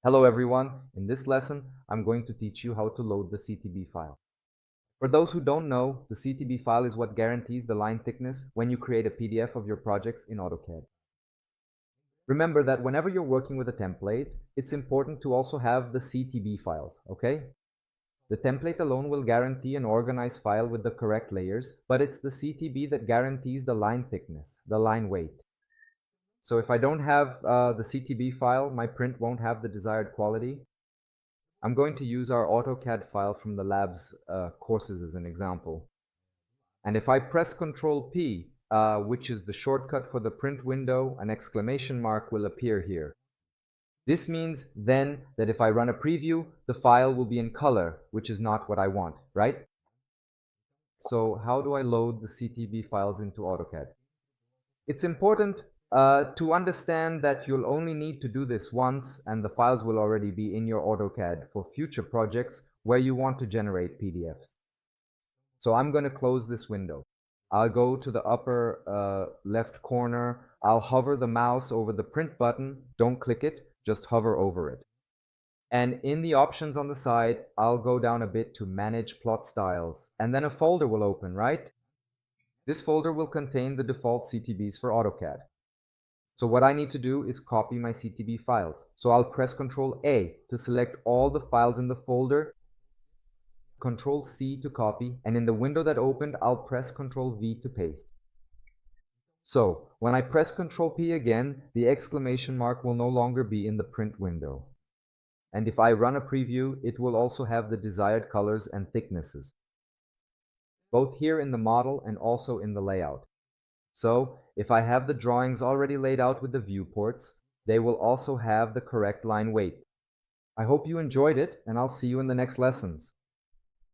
Hello everyone, in this lesson I'm going to teach you how to load the CTB file. For those who don't know, the CTB file is what guarantees the line thickness when you create a PDF of your projects in AutoCAD. Remember that whenever you're working with a template, it's important to also have the CTB files, okay? The template alone will guarantee an organized file with the correct layers, but it's the CTB that guarantees the line thickness, the line weight. So if I don't have the CTB file, my print won't have the desired quality. I'm going to use our AutoCAD file from the lab's courses as an example. And if I press Ctrl P, which is the shortcut for the print window, an exclamation mark will appear here. This means then that if I run a preview, the file will be in color, which is not what I want, right? So how do I load the CTB files into AutoCAD? It's important to understand that you'll only need to do this once, and the files will already be in your AutoCAD for future projects where you want to generate PDFs. So I'm going to close this window. I'll go to the upper left corner. I'll hover the mouse over the print button. Don't click it, just hover over it. And in the options on the side, I'll go down a bit to Manage Plot Styles, and then a folder will open, right? This folder will contain the default CTBs for AutoCAD. So what I need to do is copy my CTB files. So I'll press Ctrl A to select all the files in the folder, Ctrl C to copy, and in the window that opened, I'll press Ctrl V to paste. So when I press Ctrl P again, the exclamation mark will no longer be in the print window. And if I run a preview, it will also have the desired colors and thicknesses, both here in the model and also in the layout. So if I have the drawings already laid out with the viewports, they will also have the correct line weight. I hope you enjoyed it, and I'll see you in the next lessons.